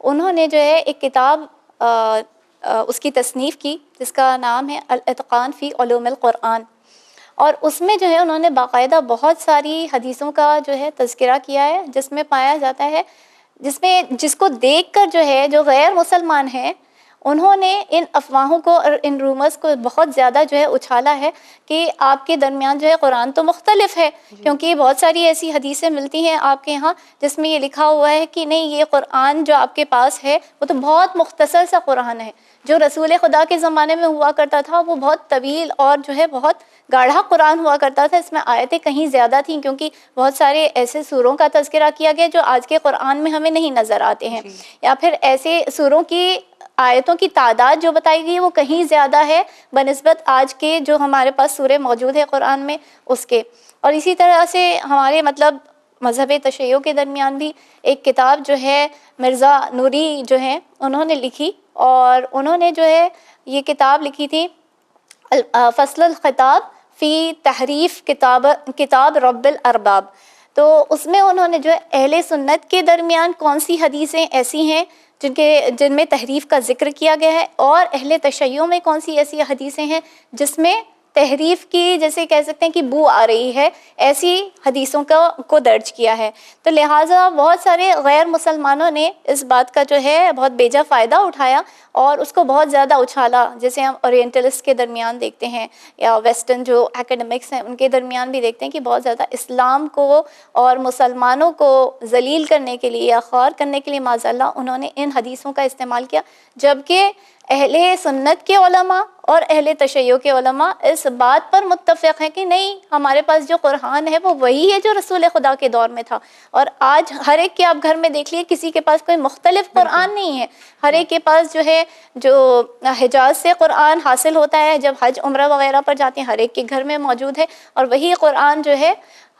انہوں نے جو ہے ایک کتاب اس کی تصنیف کی جس کا نام ہے الاتقان فی علوم القرآن، اور اس میں جو ہے انہوں نے باقاعدہ بہت ساری حدیثوں کا جو ہے تذکرہ کیا ہے، جس میں پایا جاتا ہے، جس کو دیکھ کر جو ہے جو غیر مسلمان ہیں انہوں نے ان افواہوں کو اور ان رومرز کو بہت زیادہ جو ہے اچھالا ہے کہ آپ کے درمیان جو ہے قرآن تو مختلف ہے، کیونکہ بہت ساری ایسی حدیثیں ملتی ہیں آپ کے یہاں جس میں یہ لکھا ہوا ہے کہ نہیں، یہ قرآن جو آپ کے پاس ہے وہ تو بہت مختصر سا قرآن ہے، جو رسول خدا کے زمانے میں ہوا کرتا تھا وہ بہت طویل اور جو ہے بہت گاڑھا قرآن ہوا کرتا تھا، اس میں آیتیں کہیں زیادہ تھیں، کیونکہ بہت سارے ایسے سوروں کا تذکرہ کیا گیا جو آج کے قرآن میں ہمیں نہیں نظر آتے ہیں، یا پھر ایسے سوروں کی آیتوں کی تعداد جو بتائی گئی وہ کہیں زیادہ ہے بنسبت آج کے جو ہمارے پاس سورے موجود ہے قرآن میں اس کے۔ اور اسی طرح سے ہمارے مذہب تشیع کے درمیان بھی ایک کتاب جو ہے مرزا نوری جو ہیں انہوں نے لکھی، اور انہوں نے جو ہے یہ کتاب لکھی تھی فصل الخطاب فی تحریف کتاب رب الارباب، تو اس میں انہوں نے جو ہے اہل سنت کے درمیان کون سی حدیثیں ایسی ہیں جن میں تحریف کا ذکر کیا گیا ہے، اور اہل تشیع میں کون سی ایسی حدیثیں ہیں جس میں تحریف کی، جیسے کہہ سکتے ہیں کہ بو آ رہی ہے، ایسی حدیثوں کو درج کیا ہے۔ تو لہٰذا بہت سارے غیر مسلمانوں نے اس بات کا جو ہے بہت بیجا فائدہ اٹھایا اور اس کو بہت زیادہ اچھالا، جیسے ہم اورینٹلسٹ کے درمیان دیکھتے ہیں یا ویسٹرن جو ایکیڈمکس ہیں ان کے درمیان بھی دیکھتے ہیں کہ بہت زیادہ اسلام کو اور مسلمانوں کو ذلیل کرنے کے لیے یا خوار کرنے کے لیے معاذاللہ انہوں نے ان حدیثوں کا استعمال کیا، جبکہ اہل سنت کے علماء اور اہل تشیع کے علماء اس بات پر متفق ہیں کہ نہیں، ہمارے پاس جو قرآن ہے وہ وہی ہے جو رسول خدا کے دور میں تھا، اور آج ہر ایک کے آپ گھر میں دیکھ لیے کسی کے پاس کوئی مختلف قرآن نہیں ہے، ہر ایک کے پاس جو ہے جو حجاز سے قرآن حاصل ہوتا ہے جب حج عمرہ وغیرہ پر جاتے ہیں، ہر ایک کے گھر میں موجود ہے، اور وہی قرآن جو ہے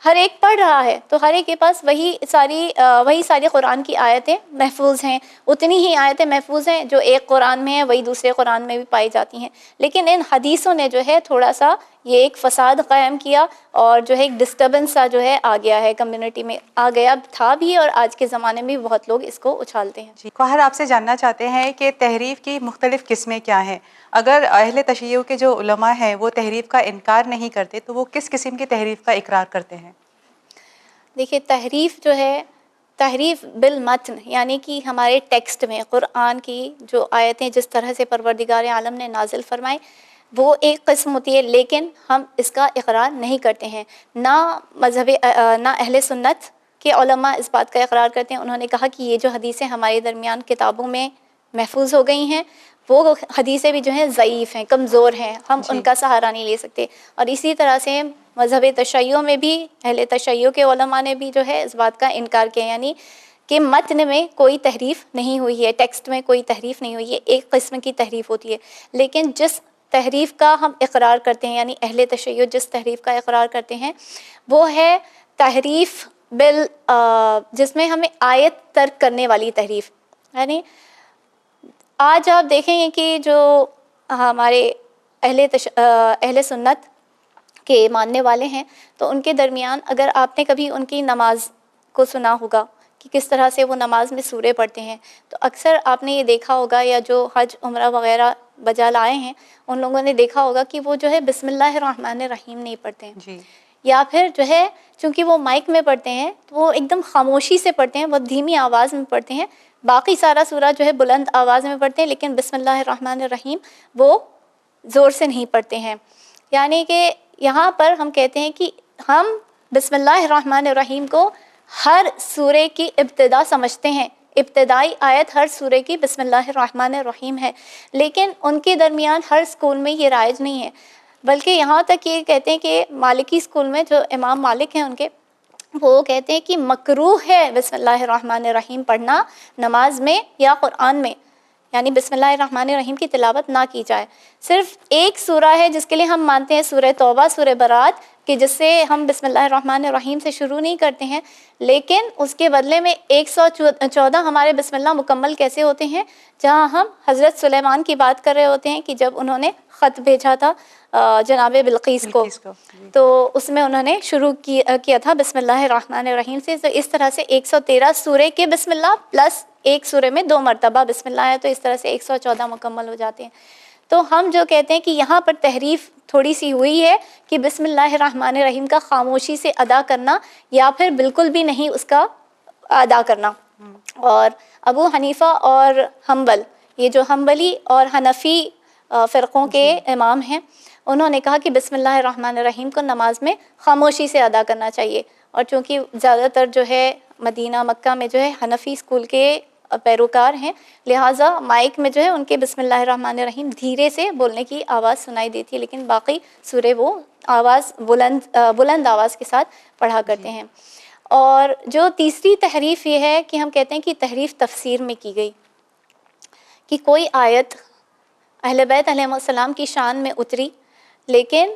ہر ایک پڑھ رہا ہے، تو ہر ایک کے پاس وہی ساری قرآن کی آیتیں محفوظ ہیں، اتنی ہی آیتیں محفوظ ہیں جو ایک قرآن میں ہیں وہی دوسرے قرآن میں بھی پائی جاتی ہیں، لیکن ان حدیثوں نے جو ہے تھوڑا سا یہ ایک فساد قائم کیا، اور جو ہے ایک ڈسٹربنس سا جو ہے آ گیا ہے کمیونٹی میں، آ گیا تھا بھی اور آج کے زمانے میں بھی بہت لوگ اس کو اچھالتے ہیں۔ جی، قاہر آپ سے جاننا چاہتے ہیں کہ تحریف کی مختلف قسمیں کیا ہیں؟ اگر اہل تشیع کے جو علماء ہیں وہ تحریف کا انکار نہیں کرتے تو وہ کس قسم کی تحریف کا اقرار کرتے ہیں؟ دیکھیے، تحریف جو ہے، تحریف بالمتن یعنی کہ ہمارے ٹیکسٹ میں قرآن کی جو آیتیں جس طرح سے پروردگار عالم نے نازل فرمائے وہ ایک قسم ہوتی ہے، لیکن ہم اس کا اقرار نہیں کرتے ہیں، نہ اہل سنت کے علماء اس بات کا اقرار کرتے ہیں۔ انہوں نے کہا کہ یہ جو حدیثیں ہمارے درمیان کتابوں میں محفوظ ہو گئی ہیں وہ حدیثیں بھی جو ہیں ضعیف ہیں، کمزور ہیں، ہم ان کا سہارا نہیں لے سکتے، اور اسی طرح سے مذہب تشیع میں بھی اہل تشیع کے علماء نے بھی جو ہے اس بات کا انکار کیا، یعنی کہ متن میں کوئی تحریف نہیں ہوئی ہے، ٹیکسٹ میں کوئی تحریف نہیں ہوئی ہے، ایک قسم کی تحریف ہوتی ہے، لیکن جس تحریف کا ہم اقرار کرتے ہیں، یعنی اہل تشیع جس تحریف کا اقرار کرتے ہیں وہ ہے تحریف جس میں ہمیں آیت ترک کرنے والی تحریف، یعنی آج آپ دیکھیں گے کہ جو ہمارے اہل سنت کے ماننے والے ہیں تو ان کے درمیان اگر آپ نے کبھی ان کی نماز کو سنا ہوگا کہ کس طرح سے وہ نماز میں سورے پڑھتے ہیں، تو اکثر آپ نے یہ دیکھا ہوگا، یا جو حج عمرہ وغیرہ بجا لائے ہیں ان لوگوں نے دیکھا ہوگا کہ وہ جو ہے بسم اللہ الرحمن الرحیم نہیں پڑھتے ہیں، جی، یا پھر جو ہے چونکہ وہ مائک میں پڑھتے ہیں تو وہ ایک دم خاموشی سے پڑھتے ہیں، بہت دھیمی آواز میں پڑھتے ہیں، باقی سارا سورہ جو ہے بلند آواز میں پڑھتے ہیں، لیکن بسم اللہ الرحمن الرحیم وہ زور سے نہیں پڑھتے ہیں۔ یعنی کہ یہاں پر ہم کہتے ہیں کہ ہم بسم اللہ الرحمن الرحیم کو ہر سورے کی ابتدا سمجھتے ہیں، ابتدائی آیت ہر سورے کی بسم اللہ الرحمن الرحیم ہے، لیکن ان کے درمیان ہر سکول میں یہ رائج نہیں ہے، بلکہ یہاں تک یہ کہتے ہیں کہ مالکی سکول میں جو امام مالک ہیں ان کے، وہ کہتے ہیں کہ مکروہ ہے بسم اللہ الرحمن الرحیم پڑھنا نماز میں یا قرآن میں، یعنی بسم اللہ الرحمن الرحیم کی تلاوت نہ کی جائے۔ صرف ایک سورہ ہے جس کے لیے ہم مانتے ہیں، سورہ توبہ، سورہ برات، کہ جس سے ہم بسم اللہ الرحمن الرحیم سے شروع نہیں کرتے ہیں، لیکن اس کے بدلے میں 114 ہمارے بسم اللہ مکمل کیسے ہوتے ہیں، جہاں ہم حضرت سلیمان کی بات کر رہے ہوتے ہیں کہ جب انہوں نے خط بھیجا تھا جناب بلقیس کو، تو اس میں انہوں نے شروع کیا تھا بسم اللہ الرحمن الرحیم سے. تو اس طرح سے 113 سورے کے بسم اللہ پلس ایک سورے میں 2 مرتبہ بسم اللہ ہے، تو اس طرح سے 114 مکمل ہو جاتے ہیں. تو ہم جو کہتے ہیں کہ یہاں پر تحریف تھوڑی سی ہوئی ہے کہ بسم اللہ الرحمن الرحیم کا خاموشی سے ادا کرنا یا پھر بالکل بھی نہیں اس کا ادا کرنا. اور ابو حنیفہ اور حنبل، یہ جو حنبلی اور حنفی فرقوں کے امام ہیں، انہوں نے کہا کہ بسم اللہ الرحمن الرحیم کو نماز میں خاموشی سے ادا کرنا چاہیے. اور چونکہ زیادہ تر جو ہے مدینہ مکہ میں جو ہے حنفی اسکول کے پیروکار ہیں، لہٰذا مائک میں جو ہے ان کے بسم اللہ الرحمن الرحیم دھیرے سے بولنے کی آواز سنائی دیتی ہے، لیکن باقی سورے وہ آواز بلند آواز کے ساتھ پڑھا کرتے ہیں. اور جو تیسری تحریف یہ ہے کہ ہم کہتے ہیں کہ تحریف تفسیر میں کی گئی، کہ کوئی آیت اہل بیت علیہ السلام کی شان میں اتری، لیکن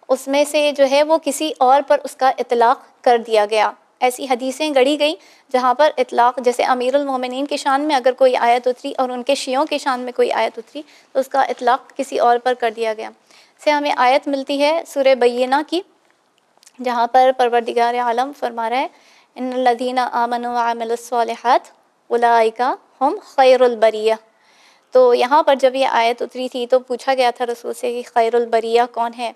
اس میں سے جو ہے وہ کسی اور پر اس کا اطلاق کر دیا گیا. ایسی حدیثیں گڑھی گئیں جہاں پر اطلاق، جیسے امیر المومنین کی شان میں اگر کوئی آیت اتری اور ان کے شیعوں کی شان میں کوئی آیت اتری تو اس کا اطلاق کسی اور پر کر دیا گیا. سے ہمیں آیت ملتی ہے سورہ بینہ کی، جہاں پر پروردگار عالم فرما رہا ہے ان الذین آمنوا وعملوا الصالحات اولئک ہم خیر البریہ. تو یہاں پر جب یہ آیت اتری تھی تو پوچھا گیا تھا رسول سے کہ خیر البریہ کون ہے.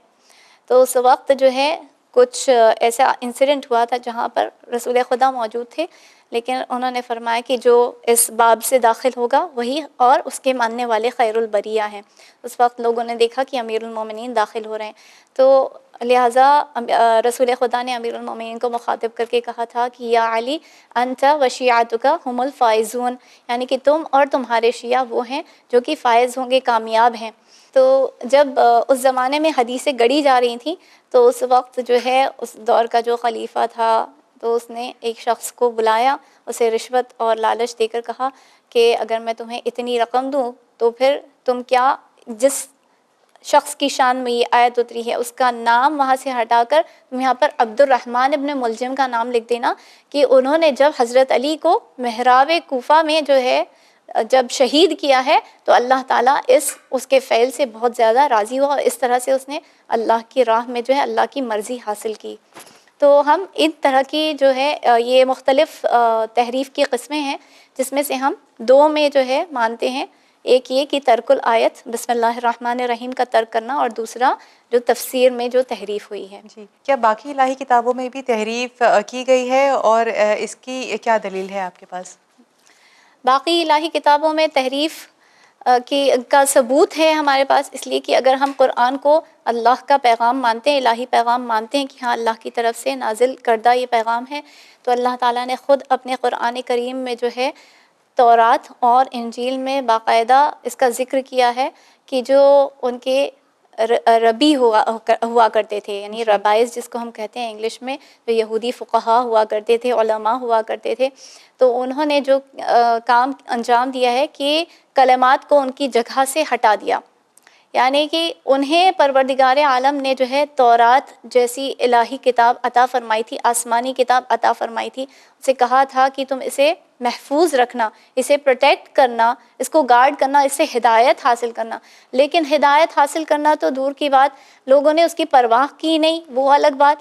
تو اس وقت جو ہے کچھ ایسا انسیڈنٹ ہوا تھا جہاں پر رسول خدا موجود تھے، لیکن انہوں نے فرمایا کہ جو اس باب سے داخل ہوگا وہی اور اس کے ماننے والے خیر البریہ ہیں. اس وقت لوگوں نے دیکھا کہ امیر المومنین داخل ہو رہے ہیں، تو لہٰذا رسول خدا نے امیر المومنین کو مخاطب کر کے کہا تھا کہ یا علی انت و شیعتک ہم الفائزون، یعنی کہ تم اور تمہارے شیعہ وہ ہیں جو کہ فائز ہوں گے، کامیاب ہیں. تو جب اس زمانے میں حدیثیں گڑھی جا رہی تھیں تو اس وقت جو ہے اس دور کا جو خلیفہ تھا تو اس نے ایک شخص کو بلایا، اسے رشوت اور لالچ دے کر کہا کہ اگر میں تمہیں اتنی رقم دوں تو پھر تم کیا جس شخص کی شان میں یہ آیت اتری ہے اس کا نام وہاں سے ہٹا کر تم یہاں پر عبد الرحمن ابن ملجم کا نام لکھ دینا کہ انہوں نے جب حضرت علی کو محراب کوفہ میں جو ہے جب شہید کیا ہے تو اللہ تعالیٰ اس کے فعل سے بہت زیادہ راضی ہوا، اور اس طرح سے اس نے اللہ کی راہ میں جو ہے اللہ کی مرضی حاصل کی. تو ہم ان طرح کی جو ہے یہ مختلف تحریف کی قسمیں ہیں جس میں سے ہم 2 میں جو ہے مانتے ہیں. ایک یہ کہ ترک الآیت بسم اللہ الرحمن الرحیم کا ترک کرنا، اور دوسرا جو تفسیر میں جو تحریف ہوئی ہے. جی، کیا باقی الہی کتابوں میں بھی تحریف کی گئی ہے اور اس کی کیا دلیل ہے آپ کے پاس؟ باقی الہی کتابوں میں تحریف کا ثبوت ہے ہمارے پاس، اس لیے کہ اگر ہم قرآن کو اللہ کا پیغام مانتے ہیں، الہی پیغام مانتے ہیں کہ ہاں اللہ کی طرف سے نازل کردہ یہ پیغام ہے، تو اللہ تعالیٰ نے خود اپنے قرآن کریم میں جو ہے تورات اور انجیل میں باقاعدہ اس کا ذکر کیا ہے کہ جو ان کے ربی ہوا کرتے تھے، یعنی ربائز جس کو ہم کہتے ہیں انگلش میں، جو یہودی فقہا ہوا کرتے تھے، علماء ہوا کرتے تھے، تو انہوں نے جو کام انجام دیا ہے کہ کلمات کو ان کی جگہ سے ہٹا دیا. یعنی کہ انہیں پروردگار عالم نے جو ہے تورات جیسی الہی کتاب عطا فرمائی تھی، آسمانی کتاب عطا فرمائی تھی، اسے کہا تھا کہ تم اسے محفوظ رکھنا، اسے پروٹیکٹ کرنا، اس کو گارڈ کرنا، اس سے ہدایت حاصل کرنا. لیکن ہدایت حاصل کرنا تو دور کی بات، لوگوں نے اس کی پرواہ کی نہیں، وہ الگ بات.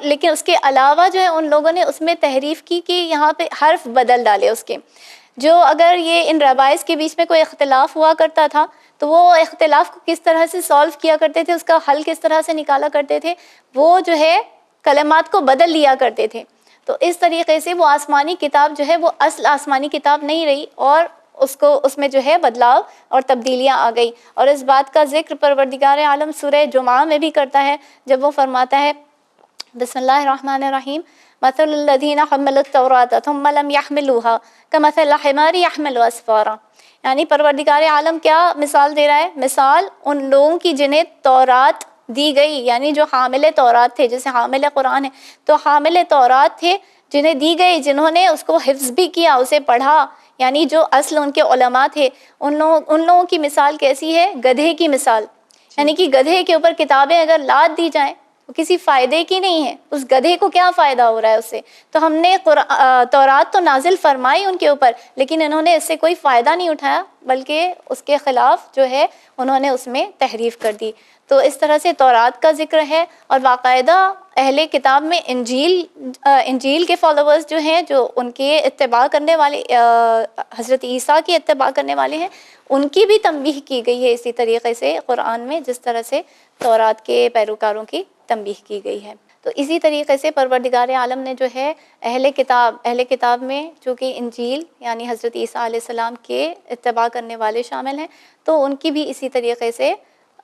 لیکن اس کے علاوہ جو ہے ان لوگوں نے اس میں تحریف کی کہ یہاں پہ حرف بدل ڈالے اس کے. جو اگر یہ ان ربائز کے بیچ میں کوئی اختلاف ہوا کرتا تھا تو وہ اختلاف کو کس طرح سے سالو کیا کرتے تھے، اس کا حل کس طرح سے نکالا کرتے تھے، وہ جو ہے کلمات کو بدل لیا کرتے تھے. تو اس طریقے سے وہ آسمانی کتاب جو ہے وہ اصل آسمانی کتاب نہیں رہی، اور اس میں جو ہے بدلاؤ اور تبدیلیاں آ گئی. اور اس بات کا ذکر پروردگار عالم سورہ جمعہ میں بھی کرتا ہے جب وہ فرماتا ہے بسم اللہ الرحمن الرحیم مثل الذین حملوا التوراۃ ثم لم يحملوها كمثل الحمار يحمل اسفارا. یعنی پروردگار عالم کیا مثال دے رہا ہے؟ مثال ان لوگوں کی جنہیں تورات دی گئی، یعنی جو حامل تورات تھے، جیسے حامل قرآن ہے تو حامل تورات تھے جنہیں دی گئی، جنہوں نے اس کو حفظ بھی کیا، اسے پڑھا، یعنی جو اصل ان کے علماء تھے. ان لوگوں کی مثال کیسی ہے؟ گدھے کی مثال. یعنی کہ گدھے کے اوپر کتابیں اگر لاد دی جائیں وہ کسی فائدے کی نہیں ہے. اس گدھے کو کیا فائدہ ہو رہا ہے اس سے؟ تو ہم نے تورات تو نازل فرمائی ان کے اوپر، لیکن انہوں نے اس سے کوئی فائدہ نہیں اٹھایا، بلکہ اس کے خلاف جو ہے انہوں نے اس میں تحریف کر دی. تو اس طرح سے تورات کا ذکر ہے، اور باقاعدہ اہل کتاب میں انجیل کے فالوورز جو ہیں، جو ان کے اتباع کرنے والے، حضرت عیسیٰ کی اتباع کرنے والے ہیں، ان کی بھی تنبیہ کی گئی ہے اسی طریقے سے قرآن میں، جس طرح سے تورات کے پیروکاروں کی تنبیہ کی گئی ہے. تو اسی طریقے سے پروردگار عالم نے جو ہے اہل کتاب میں چونکہ انجیل یعنی حضرت عیسیٰ علیہ السلام کے اتباع کرنے والے شامل ہیں، تو ان کی بھی اسی طریقے سے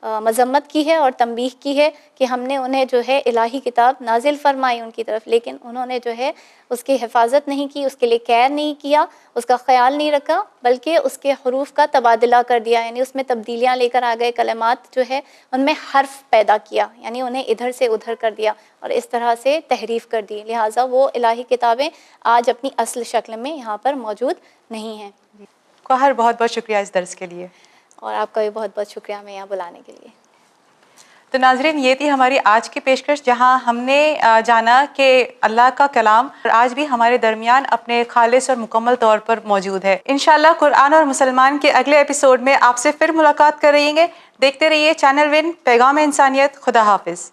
مذمت کی ہے اور تنبیہ کی ہے کہ ہم نے انہیں جو ہے الہی کتاب نازل فرمائی ان کی طرف، لیکن انہوں نے جو ہے اس کی حفاظت نہیں کی، اس کے لیے کیئر نہیں کیا، اس کا خیال نہیں رکھا، بلکہ اس کے حروف کا تبادلہ کر دیا، یعنی اس میں تبدیلیاں لے کر آ گئے، کلمات جو ہے ان میں حرف پیدا کیا، یعنی انہیں ادھر سے ادھر کر دیا اور اس طرح سے تحریف کر دی. لہٰذا وہ الہی کتابیں آج اپنی اصل شکل میں یہاں پر موجود نہیں ہیں. کوثر بہت بہت شکریہ اس درس کے لیے. اور آپ کا بھی بہت بہت شکریہ ہمیں یہاں بلانے کے لیے. تو ناظرین، یہ تھی ہماری آج کی پیشکش، جہاں ہم نے جانا کہ اللہ کا کلام آج بھی ہمارے درمیان اپنے خالص اور مکمل طور پر موجود ہے. انشاءاللہ قرآن اور مسلمان کے اگلے ایپیسوڈ میں آپ سے پھر ملاقات کریں گے. دیکھتے رہیے چینل ون، پیغام انسانیت. خدا حافظ.